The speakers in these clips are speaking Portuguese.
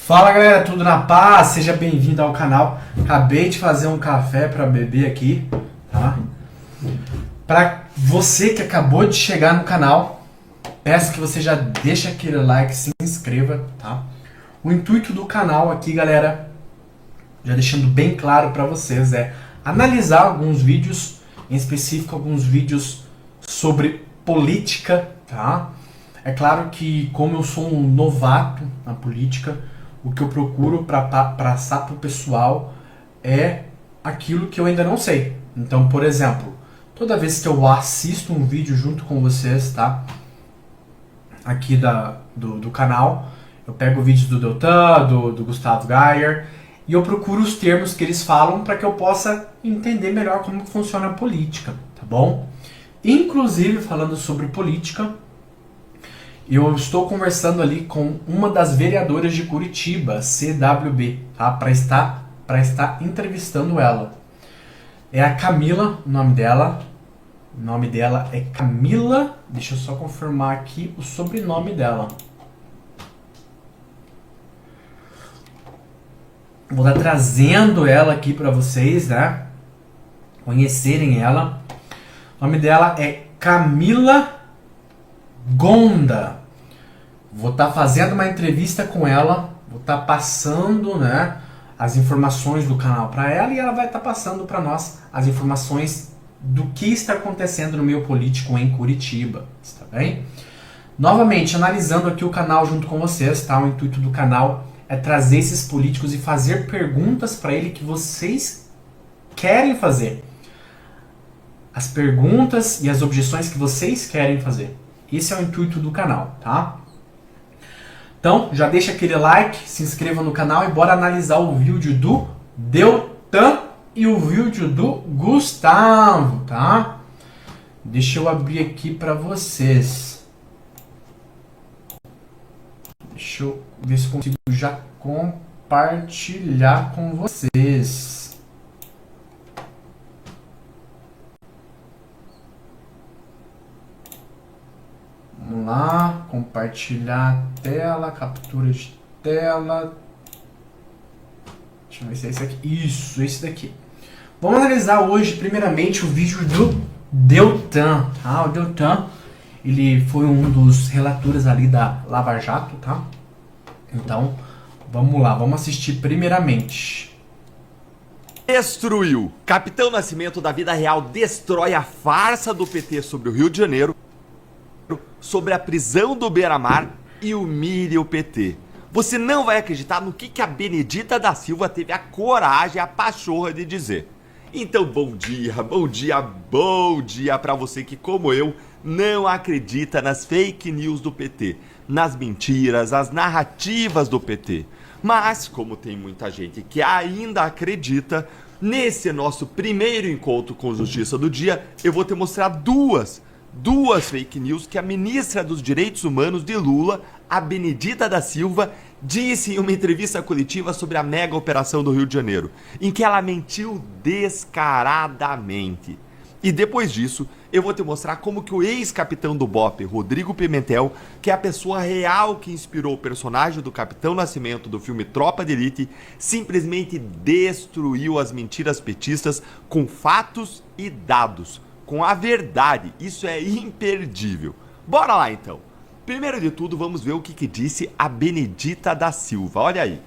Fala galera, tudo na paz? Seja bem-vindo ao canal. Acabei de fazer um café para beber aqui, tá? Para você que acabou de chegar no canal, peço que você já deixe aquele like, se inscreva, tá? O intuito do canal aqui, galera, já deixando bem claro para vocês, é analisar alguns vídeos, em específico alguns vídeos sobre política, tá? É claro que como eu sou um novato na política, o que eu procuro para passar para o pessoal é aquilo que eu ainda não sei. Então, por exemplo, toda vez que eu assisto um vídeo junto com vocês, tá? Aqui do canal, eu pego vídeos do Deltan, do Gustavo Gayer, e eu procuro os termos que eles falam para que eu possa entender melhor como funciona a política, tá bom? Inclusive, falando sobre política, eu estou conversando ali com uma das vereadoras de Curitiba, CWB, tá? Para estar entrevistando ela. É a Camila, o nome dela. O nome dela é Camila. Deixa eu só confirmar aqui o sobrenome dela. Vou estar trazendo ela aqui para vocês, né? Conhecerem ela. O nome dela é Camila Gonda. Vou estar fazendo uma entrevista com ela, vou estar passando, né, as informações do canal para ela e ela vai estar passando para nós as informações do que está acontecendo no meio político em Curitiba, está bem? Novamente, analisando aqui o canal junto com vocês, tá? O intuito do canal é trazer esses políticos e fazer perguntas para ele que vocês querem fazer. As perguntas e as objeções que vocês querem fazer. Esse é o intuito do canal, tá? Então, já deixa aquele like, se inscreva no canal e bora analisar o vídeo do Deltan e o vídeo do Gustavo, tá? Deixa eu abrir aqui para vocês. Deixa eu ver se consigo já compartilhar com vocês. Vamos lá, compartilhar a tela, captura de tela. Deixa eu ver se é esse aqui. Isso, esse daqui. Vamos analisar hoje, primeiramente, o vídeo do Deltan. Tá? O Deltan, ele foi um dos relatores ali da Lava Jato, tá? Então, vamos lá, vamos assistir primeiramente. Destruiu. Capitão Nascimento da vida real destrói a farsa do PT sobre o Rio de Janeiro, sobre a prisão do Beira-Mar e humilha o PT. Você não vai acreditar no que a Benedita da Silva teve a coragem, a pachorra de dizer. Então, bom dia, bom dia, bom dia pra você que, como eu, não acredita nas fake news do PT, nas mentiras, as narrativas do PT. Mas, como tem muita gente que ainda acredita, nesse nosso primeiro encontro com Justiça do Dia, eu vou te mostrar duas fake news que a ministra dos Direitos Humanos de Lula, a Benedita da Silva, disse em uma entrevista coletiva sobre a mega operação do Rio de Janeiro, em que ela mentiu descaradamente. E depois disso, eu vou te mostrar como que o ex-capitão do BOPE, Rodrigo Pimentel, que é a pessoa real que inspirou o personagem do Capitão Nascimento do filme Tropa de Elite, simplesmente destruiu as mentiras petistas com fatos e dados. Com a verdade, isso é imperdível. Bora lá então. Primeiro de tudo, vamos ver o que disse a Benedita da Silva. Olha aí.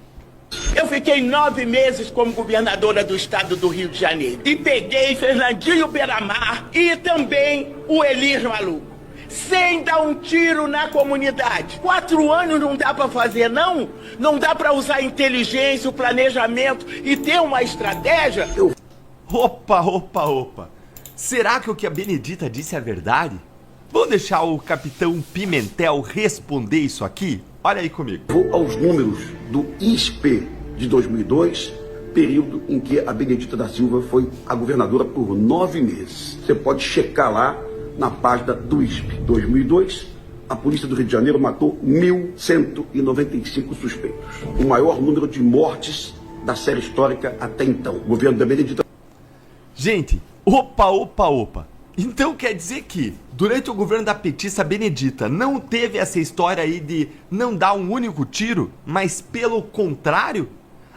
Eu fiquei 9 meses como governadora do estado do Rio de Janeiro. E peguei Fernandinho Beira-Mar e também o Elis Maluco. Sem dar um tiro na comunidade. 4 anos não dá pra fazer, não? Não dá pra usar a inteligência, o planejamento e ter uma estratégia? Opa. Será que o que a Benedita disse é verdade? Vamos deixar o Capitão Pimentel responder isso aqui? Olha aí comigo. Vou aos números do ISPE de 2002, período em que a Benedita da Silva foi a governadora por 9 meses. Você pode checar lá na página do ISPE. 2002, a Polícia do Rio de Janeiro matou 1.195 suspeitos. O maior número de mortes da série histórica até então. O governo da Benedita... Gente, opa. Então quer dizer que, durante o governo da petista Benedita, não teve essa história aí de não dar um único tiro, mas pelo contrário?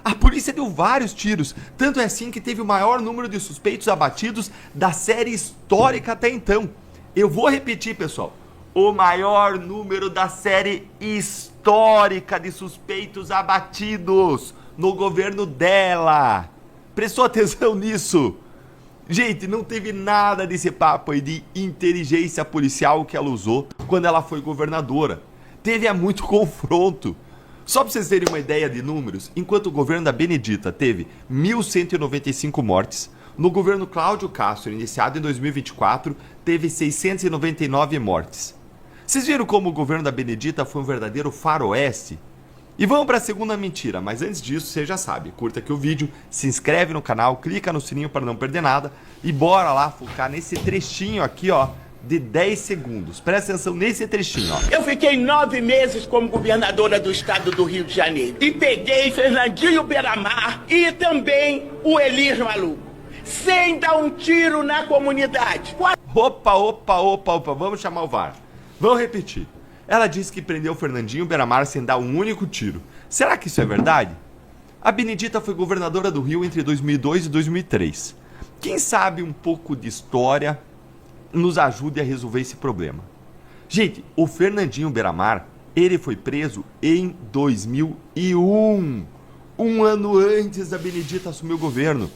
A polícia deu vários tiros, tanto é assim que teve o maior número de suspeitos abatidos da série histórica até então. Eu vou repetir, pessoal, o maior número da série histórica de suspeitos abatidos no governo dela. Prestou atenção nisso? Gente, não teve nada desse papo aí de inteligência policial que ela usou quando ela foi governadora. Teve muito confronto. Só para vocês terem uma ideia de números, enquanto o governo da Benedita teve 1.195 mortes, no governo Cláudio Castro, iniciado em 2024, teve 699 mortes. Vocês viram como o governo da Benedita foi um verdadeiro faroeste? E vamos para a segunda mentira, mas antes disso, você já sabe, curta aqui o vídeo, se inscreve no canal, clica no sininho para não perder nada e bora lá focar nesse trechinho aqui, ó, de 10 segundos. Presta atenção nesse trechinho, ó. Eu fiquei 9 meses como governadora do estado do Rio de Janeiro e peguei Fernandinho Beiramar e também o Elir Maluco, sem dar um tiro na comunidade. Opa, vamos chamar o VAR. Vamos repetir. Ela disse que prendeu Fernandinho Beiramar sem dar um único tiro. Será que isso é verdade? A Benedita foi governadora do Rio entre 2002 e 2003. Quem sabe um pouco de história nos ajude a resolver esse problema. Gente, o Fernandinho Beiramar, ele foi preso em 2001. Um ano antes da Benedita assumir o governo.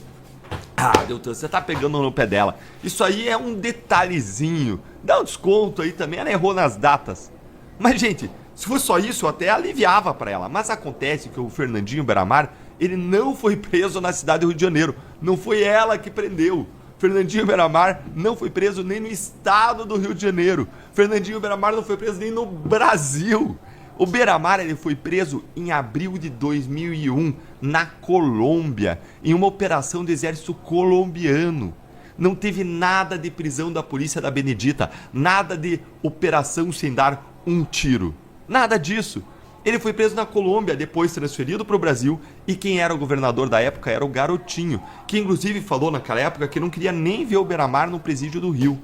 Ah, Deltan, você tá pegando no pé dela. Isso aí é um detalhezinho. Dá um desconto aí também, ela errou nas datas. Mas, gente, se fosse só isso, eu até aliviava pra ela. Mas acontece que o Fernandinho Beiramar, ele não foi preso na cidade do Rio de Janeiro. Não foi ela que prendeu. Fernandinho Beiramar não foi preso nem no estado do Rio de Janeiro. Fernandinho Beiramar não foi preso nem no Brasil. O Beiramar, ele foi preso em abril de 2001, na Colômbia, em uma operação do exército colombiano. Não teve nada de prisão da polícia da Benedita, nada de operação sem dar um tiro. Nada disso. Ele foi preso na Colômbia, depois transferido para o Brasil, e quem era o governador da época era o Garotinho, que inclusive falou naquela época que não queria nem ver o Beiramar no presídio do Rio.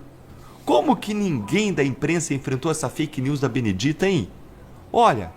Como que ninguém da imprensa enfrentou essa fake news da Benedita, hein? Olha,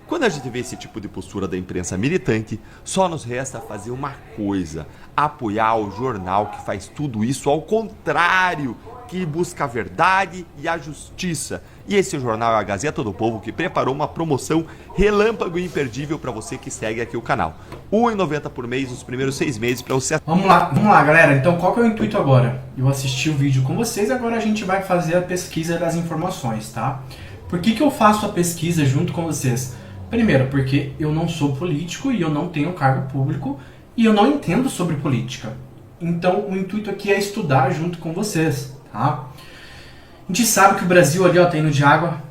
quando a gente vê esse tipo de postura da imprensa militante, só nos resta fazer uma coisa: apoiar o jornal que faz tudo isso ao contrário, que busca a verdade e a justiça. E esse jornal é a Gazeta do Povo, que preparou uma promoção relâmpago e imperdível para você que segue aqui o canal. R$ 1,90 por mês nos primeiros 6 meses para você... Vamos lá, galera. Então, qual que é o intuito agora? Eu assisti o vídeo com vocês, agora a gente vai fazer a pesquisa das informações, tá? Por que eu faço a pesquisa junto com vocês? Primeiro, porque eu não sou político e eu não tenho cargo público e eu não entendo sobre política. Então, o intuito aqui é estudar junto com vocês, tá? A gente sabe que o Brasil ali, ó, tá indo de água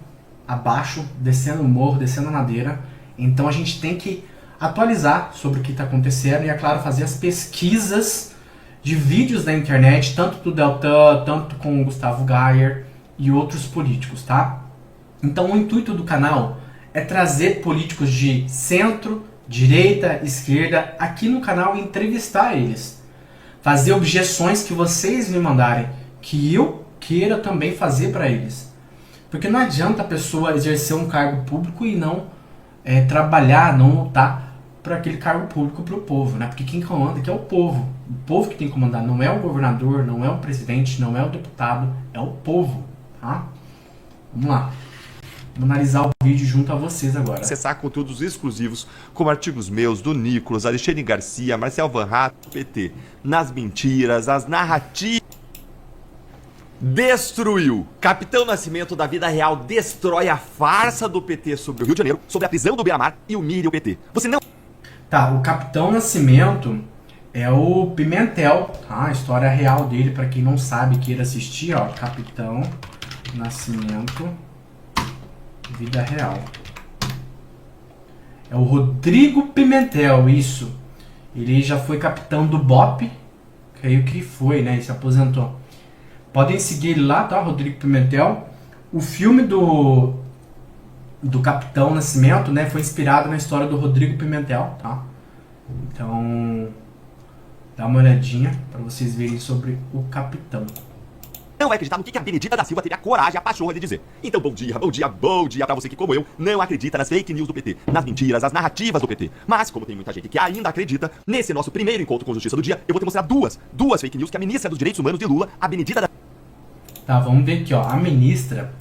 abaixo, descendo o morro, descendo a ladeira. Então, a gente tem que atualizar sobre o que está acontecendo e, é claro, fazer as pesquisas de vídeos da internet, tanto do Deltan, tanto com o Gustavo Gayer e outros políticos, tá? Então, o intuito do canal é trazer políticos de centro, direita, esquerda aqui no canal e entrevistar eles. Fazer objeções que vocês me mandarem, que eu queira também fazer para eles. Porque não adianta a pessoa exercer um cargo público e não trabalhar, não lutar para aquele cargo público para o povo, né? Porque quem comanda aqui é o povo. O povo que tem que comandar, não é o governador, não é o presidente, não é o deputado, é o povo, tá? Vamos lá. Vamos analisar o vídeo junto a vocês agora. Acessar conteúdos exclusivos, como artigos meus, do Nicolas, Alexandre Garcia, Marcel Van Hatt, PT. Nas mentiras, as narrativas... Destruiu. Capitão Nascimento da vida real destrói a farsa do PT sobre o Rio de Janeiro, sobre a prisão do Beiramar e humilha o PT. Você não... Tá, o Capitão Nascimento é o Pimentel, tá? A história real dele, pra quem não sabe, queira assistir, ó. Capitão Nascimento, vida real. É o Rodrigo Pimentel, isso. Ele já foi capitão do BOPE, creio que foi, né? Ele se aposentou. Podem seguir ele lá, tá? Rodrigo Pimentel. O filme do Capitão Nascimento, né, foi inspirado na história do Rodrigo Pimentel, tá? Então, dá uma olhadinha para vocês verem sobre o Capitão. não vai acreditar no que a Benedita da Silva teve a coragem, a pachorra de dizer. Então, bom dia pra você que, como eu, não acredita nas fake news do PT, nas mentiras, nas narrativas do PT. Mas, como tem muita gente que ainda acredita, nesse nosso primeiro encontro com Justiça do Dia, eu vou te mostrar duas fake news que a ministra dos Direitos Humanos de Lula, a Benedita da Tá, vamos ver aqui, ó. A ministra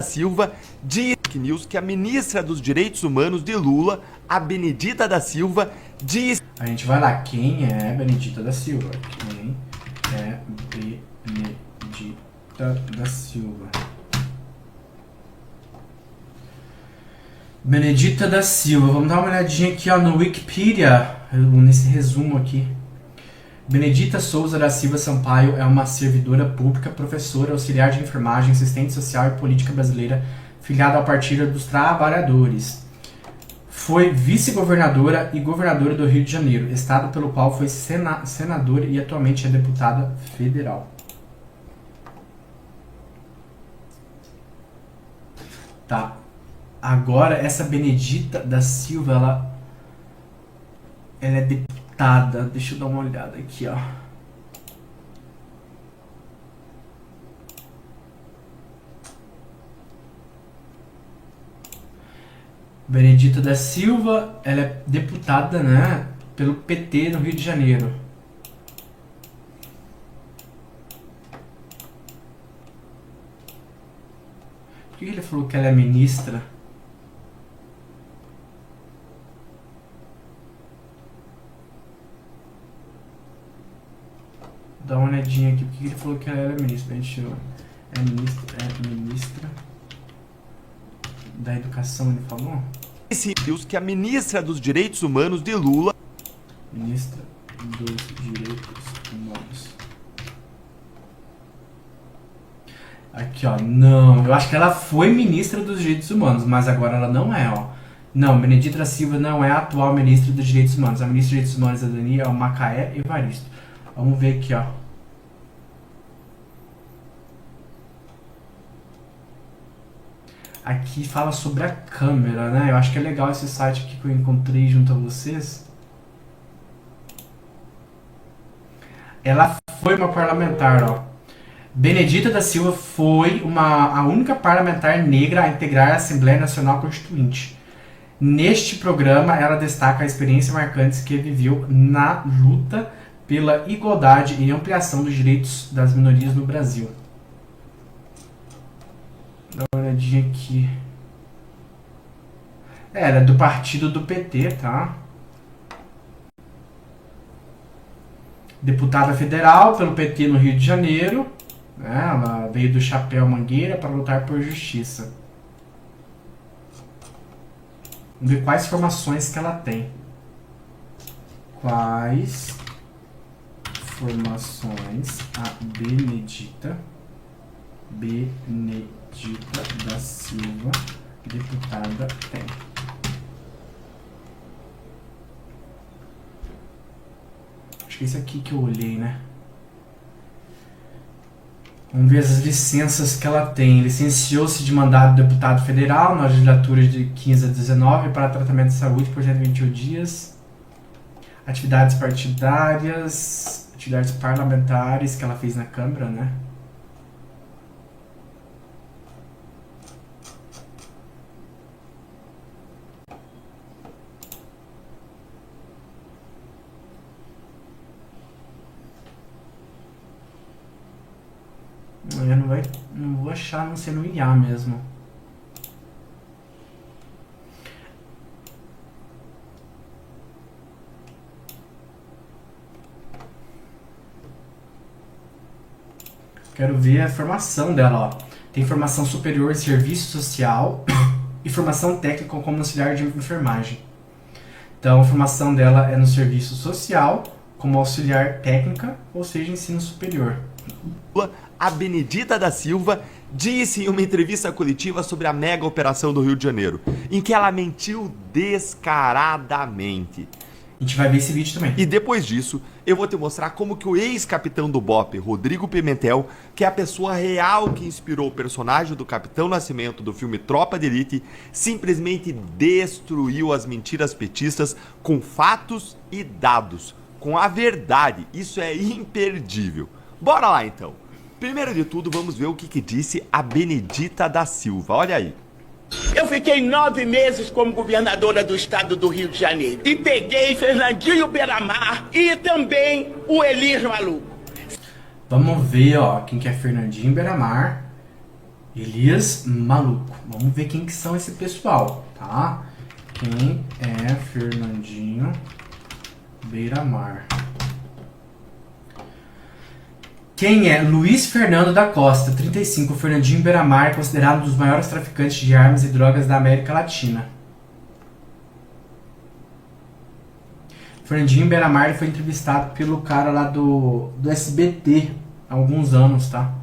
Silva diz fake news que a ministra dos Direitos Humanos de Lula, a Benedita da Silva, diz... A gente vai lá, quem é Benedita da Silva? Quem é Benedita da Silva? Benedita da Silva, vamos dar uma olhadinha aqui, ó, no Wikipedia, nesse resumo aqui. Benedita Souza da Silva Sampaio é uma servidora pública, professora, auxiliar de enfermagem, assistente social e política brasileira, filiada ao Partido dos Trabalhadores. Foi vice-governadora e governadora do Rio de Janeiro, estado pelo qual foi senadora e atualmente é deputada federal. Tá. Agora, essa Benedita da Silva, ela é deputada. Deixa eu dar uma olhada aqui, ó. Benedita da Silva, ela é deputada, né, pelo PT no Rio de Janeiro. Por que ele falou que ela é ministra? Dá uma olhadinha aqui, porque ele falou que ela é ministra. A gente é ministra da Educação, ele falou? Esse news que a ministra dos Direitos Humanos de Lula... Ministra dos Direitos Humanos. Aqui, ó. Não, eu acho que ela foi ministra dos Direitos Humanos, mas agora ela não é, ó. Não, Benedita da Silva não é a atual ministra dos Direitos Humanos. A ministra dos Direitos Humanos da Dani é o Macaé Evaristo. Vamos ver aqui, ó. Aqui fala sobre a câmera, né? Eu acho que é legal esse site aqui que eu encontrei junto a vocês. Ela foi uma parlamentar, ó. Benedita da Silva foi a única parlamentar negra a integrar a Assembleia Nacional Constituinte. Neste programa, ela destaca a experiência marcante que viveu na luta pela igualdade e ampliação dos direitos das minorias no Brasil. Dá uma olhadinha aqui. Ela é do partido do PT, tá? Deputada federal pelo PT no Rio de Janeiro. Ela veio do Chapéu Mangueira para lutar por justiça. Vamos ver quais formações que ela tem. Quais formações a Benedita da Silva, deputada, tem? Acho que é esse aqui que eu olhei, né? Vamos ver as licenças que ela tem. Licenciou-se de mandato de deputado federal na legislatura de 15 a 19 para tratamento de saúde por 121 dias. Atividades partidárias, atividades parlamentares que ela fez na Câmara, né? Eu não vou achar, não sei, no IA mesmo. Quero ver a formação dela, ó. Tem formação superior em serviço social e formação técnica como auxiliar de enfermagem. Então, a formação dela é no serviço social, como auxiliar técnica, ou seja, ensino superior. A Benedita da Silva disse em uma entrevista coletiva sobre a mega operação do Rio de Janeiro, em que ela mentiu descaradamente. A gente vai ver esse vídeo também. E depois disso, eu vou te mostrar como que o ex-capitão do BOPE, Rodrigo Pimentel, que é a pessoa real que inspirou o personagem do Capitão Nascimento do filme Tropa de Elite, simplesmente destruiu as mentiras petistas com fatos e dados, com a verdade. Isso é imperdível. Bora lá então. Primeiro de tudo, vamos ver o que disse a Benedita da Silva. Olha aí. Eu fiquei 9 meses como governadora do estado do Rio de Janeiro. E peguei Fernandinho Beiramar e também o Elis Maluco. Vamos ver, ó, quem que é Fernandinho Beiramar, Elias Maluco. Vamos ver quem que são esse pessoal, tá? Quem é Fernandinho Beiramar? Quem é Luiz Fernando da Costa, 35, Fernandinho Beiramar, considerado um dos maiores traficantes de armas e drogas da América Latina. Fernandinho Beiramar foi entrevistado pelo cara lá do SBT há alguns anos, tá?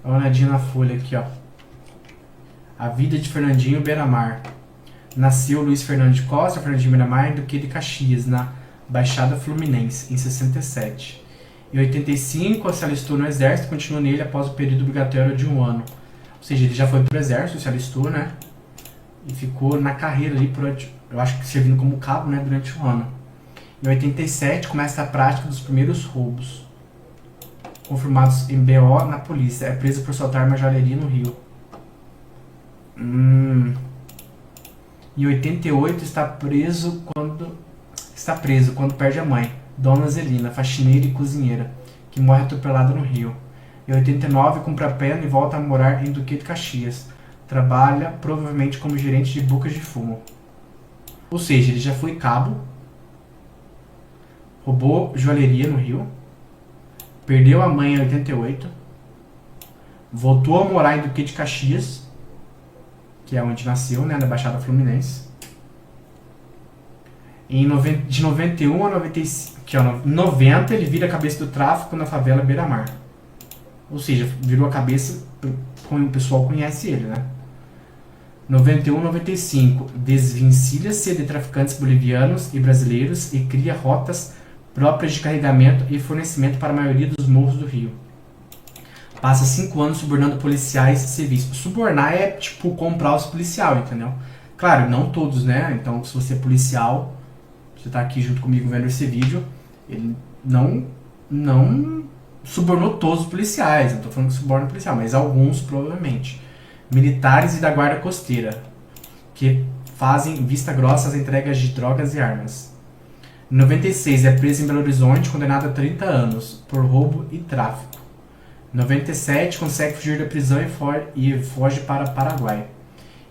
Dá uma olhadinha na folha aqui, ó. A vida de Fernandinho Beiramar. Nasceu Luiz Fernando de Costa, Fernandinho Beiramar, em Duque de Caxias, na Baixada Fluminense, em 67. Em 85, se alistou no exército e continuou nele após o período obrigatório de 1 ano. Ou seja, ele já foi pro exército, se alistou, né? E ficou na carreira ali, eu acho que servindo como cabo, né, durante 1 ano. Em 87, começa a prática dos primeiros roubos confirmados em BO na polícia. É preso por soltar uma joalheria no Rio. Em 88 está preso quando perde a mãe, Dona Zelina, faxineira e cozinheira, que morre atropelada no Rio. Em 89 cumpre a pena e volta a morar em Duque de Caxias. Trabalha provavelmente como gerente de bocas de fumo. Ou seja, ele já foi cabo, roubou joalheria no Rio, perdeu a mãe em 88, voltou a morar em Duque de Caxias, que é onde nasceu, né, na Baixada Fluminense. De 91 a 95, que, 90 ele vira a cabeça do tráfico na favela Beiramar. Ou seja, virou a cabeça, o pessoal conhece ele, né? 91 a 95, desvencilha-se de traficantes bolivianos e brasileiros e cria rotas próprias de carregamento e fornecimento para a maioria dos morros do Rio. Passa 5 anos subornando policiais e civis. Subornar é tipo comprar os policiais, entendeu? Claro, não todos, né? Então, se você é policial, você tá aqui junto comigo vendo esse vídeo, ele não subornou todos os policiais. Eu tô falando que suborna policial, mas alguns provavelmente. Militares e da guarda costeira, que fazem vista grossa às entregas de drogas e armas. Em 96 é preso em Belo Horizonte, condenado a 30 anos por roubo e tráfico. Em 97 consegue fugir da prisão e foge para Paraguai.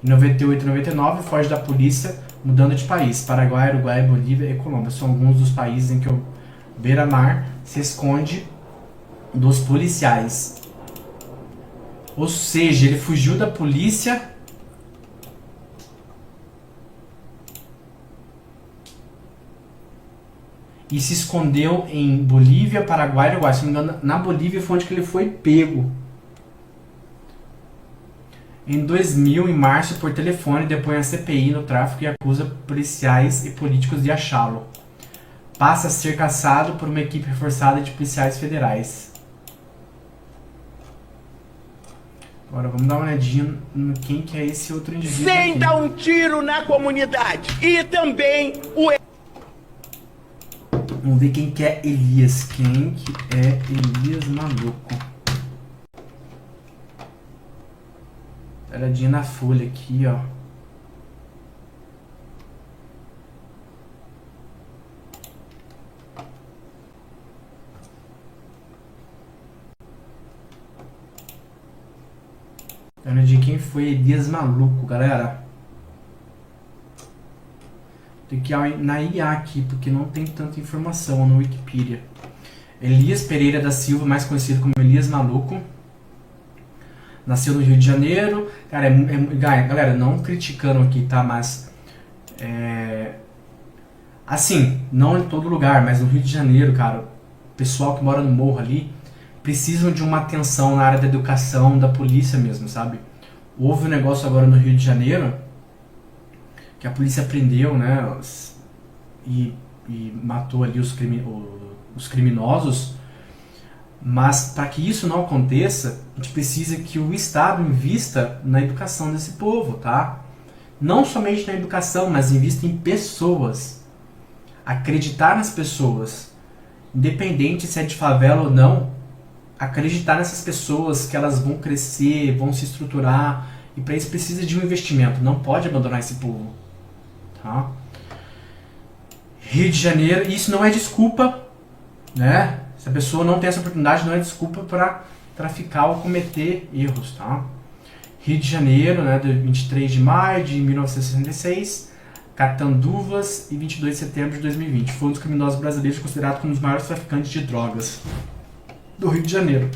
Em 98 e 99 foge da polícia, mudando de país. Paraguai, Uruguai, Bolívia e Colômbia são alguns dos países em que o Beiramar se esconde dos policiais. Ou seja, ele fugiu da polícia e se escondeu em Bolívia, Paraguai e Uruguai. Se não me engano, na Bolívia foi onde que ele foi pego. Em 2000, em março, por telefone, depõe a CPI no tráfico e acusa policiais e políticos de achá-lo. Passa a ser caçado por uma equipe reforçada de policiais federais. Agora vamos dar uma olhadinha em quem que é esse outro indivíduo Sem aqui. dar um tiro na comunidade. E também o... Vamos ver quem que é Elias. Quem que é Elias Maluco? Olhadinha na folha aqui, ó. Olhadinha quem foi Elias Maluco, galera. Tem que ir na IA aqui, porque não tem tanta informação no Wikipedia. Elias Pereira da Silva, mais conhecido como Elias Maluco. Nasceu no Rio de Janeiro. Cara, galera, não criticando aqui, tá? Mas, assim, não em todo lugar, mas no Rio de Janeiro, cara, o pessoal que mora no morro ali precisam de uma atenção na área da educação, da polícia mesmo, sabe? Houve um negócio agora no Rio de Janeiro que a polícia prendeu, né, e matou ali os criminosos, mas para que isso não aconteça, a gente precisa que o Estado invista na educação desse povo, tá? Não somente na educação, mas invista em pessoas. Acreditar nas pessoas. Independente se é de favela ou não, acreditar nessas pessoas que elas vão crescer, vão se estruturar, e para isso precisa de um investimento. Não pode abandonar esse povo. Tá? Rio de Janeiro, isso não é desculpa, né? Se a pessoa não tem essa oportunidade, não é desculpa para traficar ou cometer erros, tá? Rio de Janeiro, né, de 23 de maio de 1966, Catanduvas e 22 de setembro de 2020. Foi um dos criminosos brasileiros considerado como um dos maiores traficantes de drogas do Rio de Janeiro.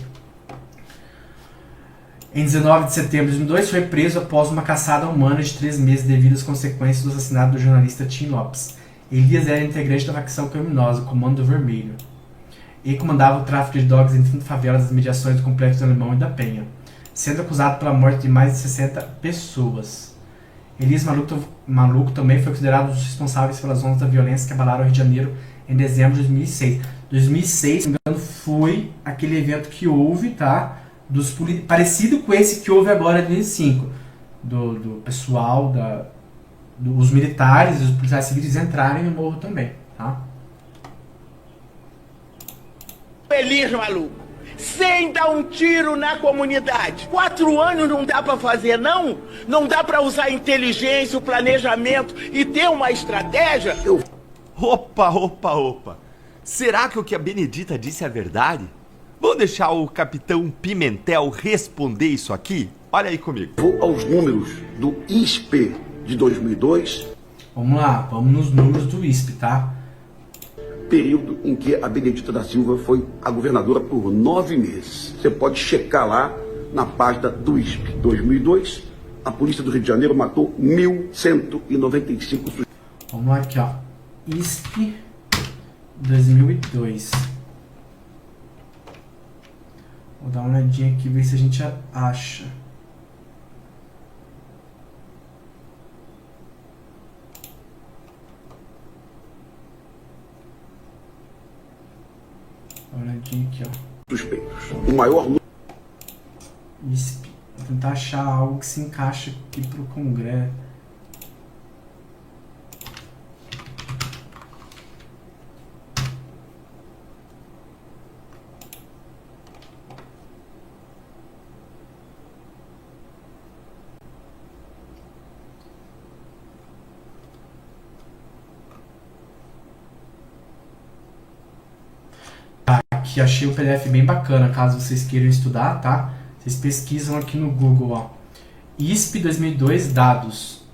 Em 19 de setembro de 2002, foi preso após uma caçada humana de 3 meses devido às consequências do assassinato do jornalista Tim Lopes. Elias era integrante da facção criminosa Comando Vermelho e comandava o tráfico de drogas em 30 favelas das mediações do Complexo do Alemão e da Penha, sendo acusado pela morte de mais de 60 pessoas. Elias Maluco também foi considerado um dos responsáveis pelas ondas da violência que abalaram o Rio de Janeiro em dezembro de 2006. 2006, se não me engano, foi aquele evento que houve, tá? Parecido com esse que houve agora em 2005, do pessoal, os militares e os policiais civis entrarem no morro também, tá? Elias Maluco, sem dar um tiro na comunidade. 4 anos não dá para fazer, não? Não dá para usar a inteligência, o planejamento e ter uma estratégia? Opa. Será que o que a Benedita disse é verdade? Vou deixar o Capitão Pimentel responder isso aqui? Olha aí comigo. Vou aos números do ISP de 2002. Vamos lá, vamos nos números do ISP, tá? Período em que a Benedita da Silva foi a governadora por 9 meses. Você pode checar lá na página do ISP. 2002, a polícia do Rio de Janeiro matou 1.195 sujeitos. Vamos lá aqui, ó. ISP 2002. Vou dar uma olhadinha aqui, ver se a gente acha. Dá uma olhadinha aqui, ó. Suspeitos. O maior número. ISP. Vou tentar achar algo que se encaixa aqui pro Congresso. Aqui achei um PDF bem bacana, caso vocês queiram estudar, tá? Vocês pesquisam aqui no Google, ó. ISP 2002 dados.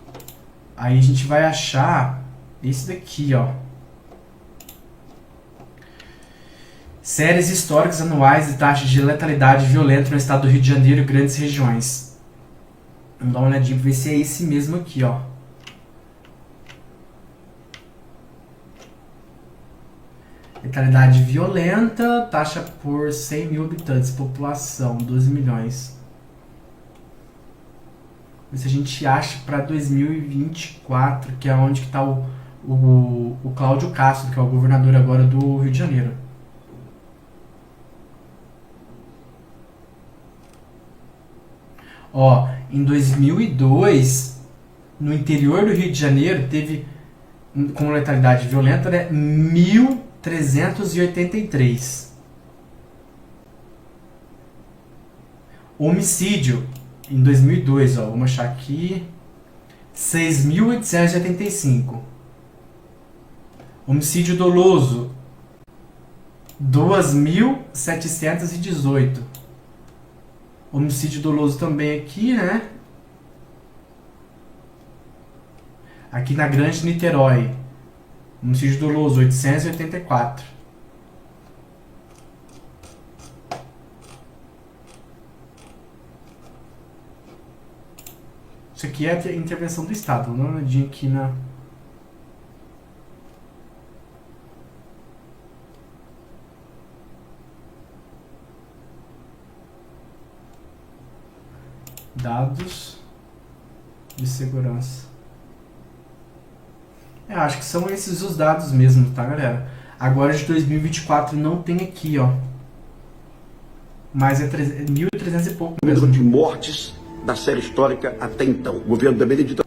Aí a gente vai achar esse daqui, ó. Séries históricas anuais de taxas de letalidade violenta no estado do Rio de Janeiro e grandes regiões. Vamos dar uma olhadinha pra ver se é esse mesmo aqui, ó. Letalidade violenta, taxa por 100 mil habitantes, população 12 milhões. Se a gente acha para 2024, que é onde que está o Cláudio Castro, que é o governador agora do Rio de Janeiro. Ó, em 2002, no interior do Rio de Janeiro, teve, com letalidade violenta, né, 1.383. Homicídio, em 2002, ó, vamos achar aqui, 6.885. Homicídio doloso, 2.718. Homicídio doloso também aqui, né? Aqui na Grande Niterói. Homicídio doloso, 884. Isso aqui é a intervenção do Estado. Vamos dar uma olhadinha aqui na... Dados de segurança. Acho que são esses os dados mesmo, tá, galera? Agora de 2024 não tem aqui, ó. Mas é 1.300 e pouco mesmo. Número de mortes da série histórica até então. O governo da Benedita.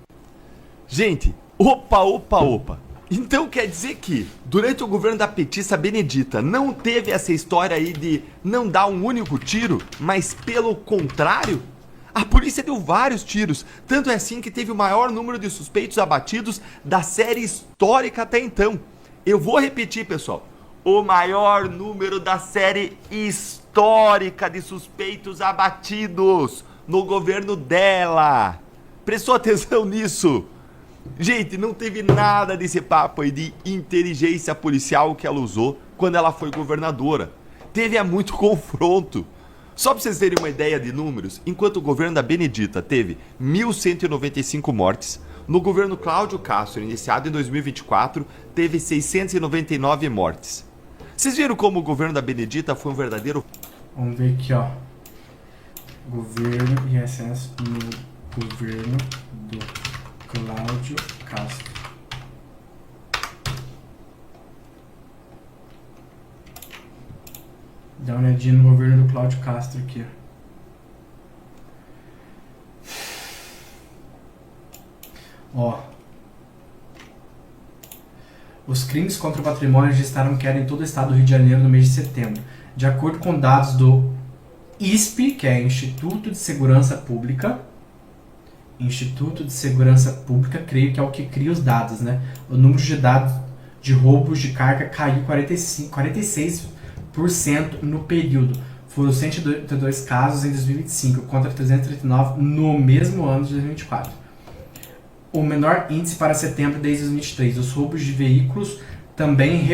Gente, opa. Então quer dizer que, durante o governo da petista Benedita, não teve essa história aí de não dar um único tiro, mas pelo contrário? A polícia deu vários tiros, tanto é assim que teve o maior número de suspeitos abatidos da série histórica até então. Eu vou repetir, pessoal. O maior número da série histórica de suspeitos abatidos no governo dela. Prestou atenção nisso? Gente, não teve nada desse papo aí de inteligência policial que ela usou quando ela foi governadora. Teve muito confronto. Só para vocês terem uma ideia de números, enquanto o governo da Benedita teve 1.195 mortes, no governo Cláudio Castro, iniciado em 2024, teve 699 mortes. Vocês viram como o governo da Benedita foi um verdadeiro... Vamos ver aqui, ó. Governo e excesso no governo do Cláudio Castro. Dá uma olhadinha no governo do Cláudio Castro aqui. Ó. Os crimes contra o patrimônio registraram queda em todo o estado do Rio de Janeiro no mês de setembro. De acordo com dados do ISP, que é Instituto de Segurança Pública. Instituto de Segurança Pública, creio que é o que cria os dados, né? O número de dados de roubos de carga caiu 46% no período. Foram 182 casos em 2025, contra 339 no mesmo ano de 2024. O menor índice para setembro desde 2023. Os roubos de veículos também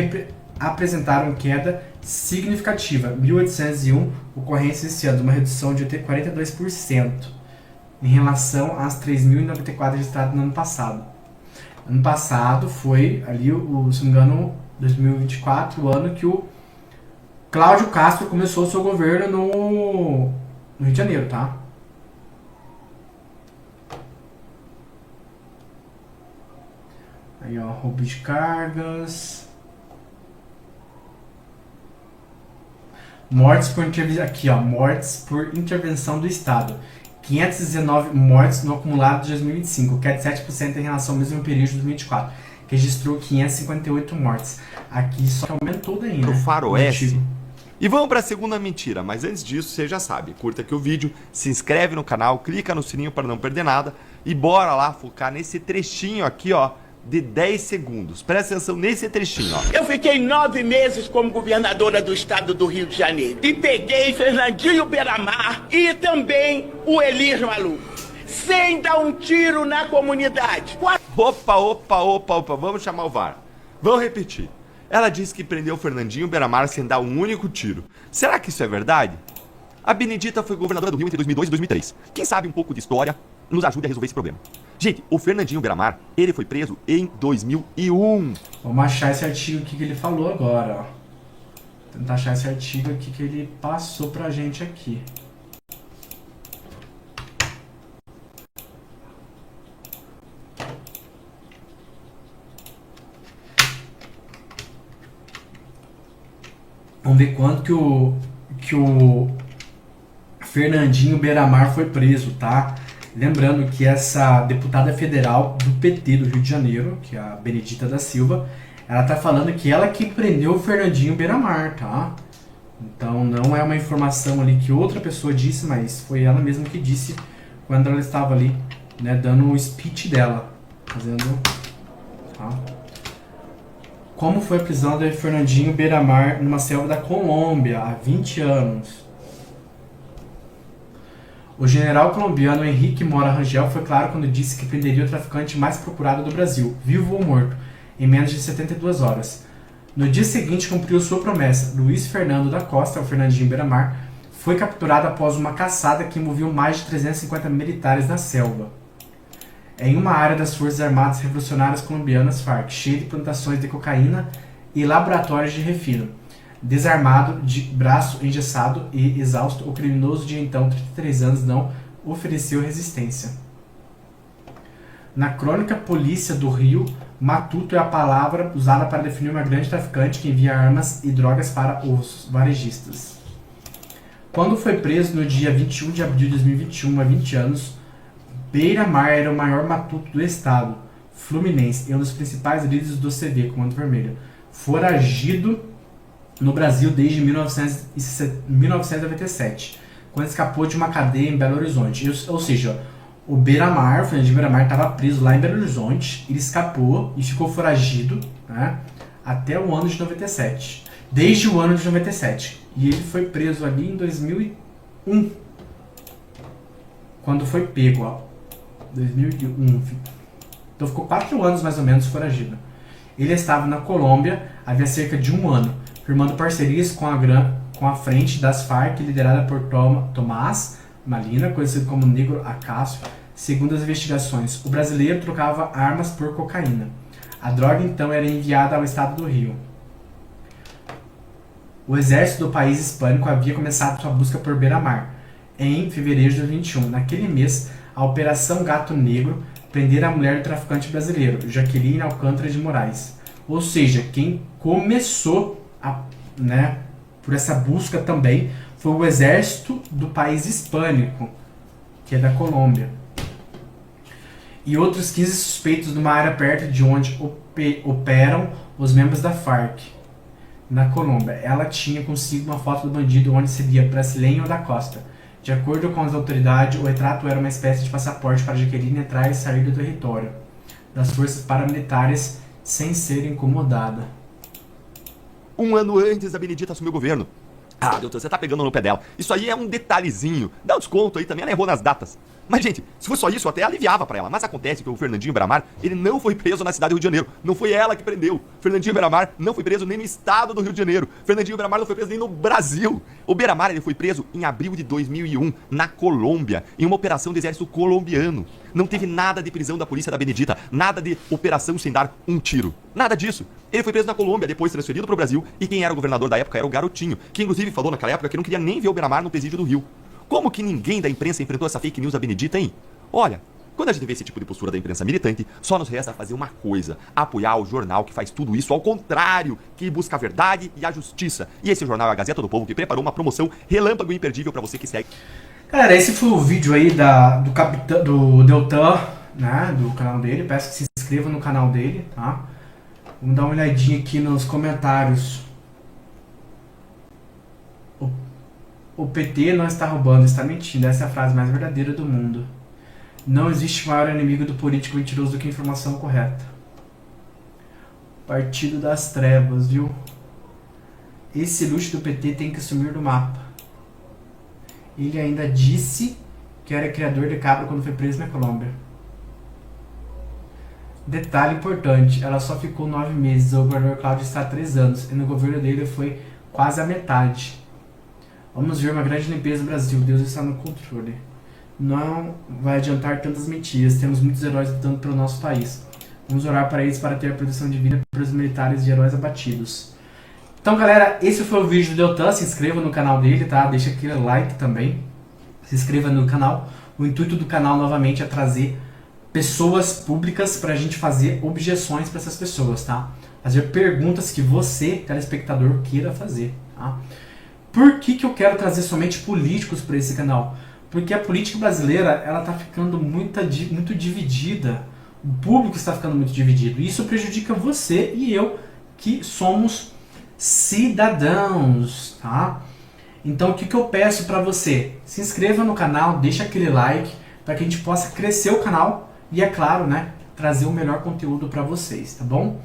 apresentaram queda significativa, 1.801 ocorrências esse ano, uma redução de 42% em relação às 3.094 registradas no ano passado. Ano passado foi ali, se não me engano, 2024, o ano que o Cláudio Castro começou o seu governo no Rio de Janeiro, tá? Aí, ó, roubo de cargas. Mortes por intervenção. Aqui, ó, mortes por intervenção do Estado. 519 mortes no acumulado de 2025, que é de 7% em relação ao mesmo período de 2024. Que registrou 558 mortes. Aqui só que aumentou daí, né? No Faroeste. E vamos para a segunda mentira, mas antes disso, você já sabe, curta aqui o vídeo, se inscreve no canal, clica no sininho para não perder nada e bora lá focar nesse trechinho aqui, ó, de 10 segundos. Presta atenção nesse trechinho, ó. Eu fiquei 9 meses como governadora do estado do Rio de Janeiro e peguei Fernandinho Beiramar e também o Elir Maluco, sem dar um tiro na comunidade. Opa, vamos chamar o VAR. Vamos repetir. Ela disse que prendeu o Fernandinho Beiramar sem dar um único tiro. Será que isso é verdade? A Benedita foi governadora do Rio entre 2002 e 2003. Quem sabe um pouco de história nos ajude a resolver esse problema. Gente, o Fernandinho Beiramar, ele foi preso em 2001. Vamos achar esse artigo aqui que ele falou agora, ó. Tentar achar esse artigo aqui que ele passou pra gente aqui. Vamos ver quando que o Fernandinho Beiramar foi preso, tá? Lembrando que essa deputada federal do PT do Rio de Janeiro, que é a Benedita da Silva, ela tá falando que ela que prendeu o Fernandinho Beiramar, tá? Então não é uma informação ali que outra pessoa disse, mas foi ela mesma que disse quando ela estava ali, né, dando o speech dela, fazendo, tá? Como foi a prisão de Fernandinho Beiramar numa selva da Colômbia há 20 anos? O general colombiano Henrique Mora Rangel foi claro quando disse que prenderia o traficante mais procurado do Brasil, vivo ou morto, em menos de 72 horas. No dia seguinte cumpriu sua promessa. Luiz Fernando da Costa, o Fernandinho Beiramar, foi capturado após uma caçada que envolveu mais de 350 militares na selva, em uma área das Forças Armadas Revolucionárias Colombianas, FARC, cheia de plantações de cocaína e laboratórios de refino. Desarmado, de braço engessado e exausto, o criminoso de então 33 anos não ofereceu resistência. Na crônica Polícia do Rio, matuto é a palavra usada para definir uma grande traficante que envia armas e drogas para os varejistas. Quando foi preso no dia 21 de abril de 2021, há 20 anos, Beiramar era o maior matuto do estado. Fluminense e um dos principais líderes do CV, Comando Vermelho. Foragido no Brasil desde 1997, quando escapou de uma cadeia em Belo Horizonte. Ou seja, o Beiramar, o Fernandinho Beiramar, estava preso lá em Belo Horizonte, ele escapou e ficou foragido, né, até o ano de 97. Desde o ano de 97. E ele foi preso ali em 2001. Quando foi pego, ó. 2001. Então ficou 4 anos mais ou menos foragido. Ele estava na Colômbia havia cerca de 1 ano, firmando parcerias com a frente das Farc, liderada por Tomás Malina, conhecido como Negro Acácio. Segundo as investigações, o brasileiro trocava armas por cocaína. A droga então era enviada ao estado do Rio. O exército do país hispânico havia começado sua busca por Beiramar em fevereiro de 2021. Naquele mês, a Operação Gato Negro prendera a mulher do traficante brasileiro, Jaqueline Alcântara de Moraes. Ou seja, quem começou por essa busca também foi o exército do país hispânico, que é da Colômbia. E outros 15 suspeitos numa área perto de onde operam os membros da Farc, na Colômbia. Ela tinha consigo uma foto do bandido onde se via Brasileiro da Costa. De acordo com as autoridades, o retrato era uma espécie de passaporte para Jaqueline entrar e sair do território das forças paramilitares sem ser incomodada. 1 ano antes da Benedita assumir o governo. Ah, doutor, você tá pegando no pé dela. Isso aí é um detalhezinho. Dá um desconto aí também, ela errou nas datas. Mas, gente, se fosse só isso, eu até aliviava pra ela. Mas acontece que o Fernandinho Beiramar, ele não foi preso na cidade do Rio de Janeiro. Não foi ela que prendeu. Fernandinho Beiramar não foi preso nem no estado do Rio de Janeiro. Fernandinho Beiramar não foi preso nem no Brasil. O Beiramar, ele foi preso em abril de 2001, na Colômbia, em uma operação do exército colombiano. Não teve nada de prisão da polícia da Benedita, nada de operação sem dar um tiro. Nada disso. Ele foi preso na Colômbia, depois transferido pro Brasil, e quem era o governador da época era o Garotinho, que inclusive falou naquela época que não queria nem ver o Beiramar no presídio do Rio. Como que ninguém da imprensa enfrentou essa fake news da Benedita, hein? Olha, quando a gente vê esse tipo de postura da imprensa militante, só nos resta fazer uma coisa: apoiar o jornal que faz tudo isso ao contrário, que busca a verdade e a justiça. E esse jornal é a Gazeta do Povo, que preparou uma promoção relâmpago e imperdível pra você que segue. Galera, esse foi o vídeo aí do Deltan, né, do canal dele. Peço que se inscreva no canal dele, tá? Vamos dar uma olhadinha aqui nos comentários. O PT não está roubando, está mentindo. Essa é a frase mais verdadeira do mundo. Não existe maior inimigo do político mentiroso do que a informação correta. Partido das trevas, viu? Esse luxo do PT tem que sumir do mapa. Ele ainda disse que era criador de cabra quando foi preso na Colômbia. Detalhe importante, ela só ficou 9 meses, o governador Cláudio está há 3 anos, e no governo dele foi quase a metade. Vamos ver uma grande limpeza no Brasil, Deus está no controle. Não vai adiantar tantas mentiras, temos muitos heróis lutando pelo nosso país. Vamos orar para eles para ter a proteção divina para os militares e heróis abatidos. Então, galera, esse foi o vídeo do Deltan. Se inscreva no canal dele, tá? Deixa aquele like também. Se inscreva no canal. O intuito do canal, novamente, é trazer pessoas públicas para a gente fazer objeções para essas pessoas, tá? Fazer perguntas que você, telespectador, queira fazer, tá? Por que eu quero trazer somente políticos para esse canal? Porque a política brasileira, ela tá ficando muito dividida. O público está ficando muito dividido. E isso prejudica você e eu, que somos cidadãos, tá? Então o que eu peço para você? Se inscreva no canal, deixa aquele like, para que a gente possa crescer o canal e, é claro, né, trazer o melhor conteúdo para vocês, tá bom?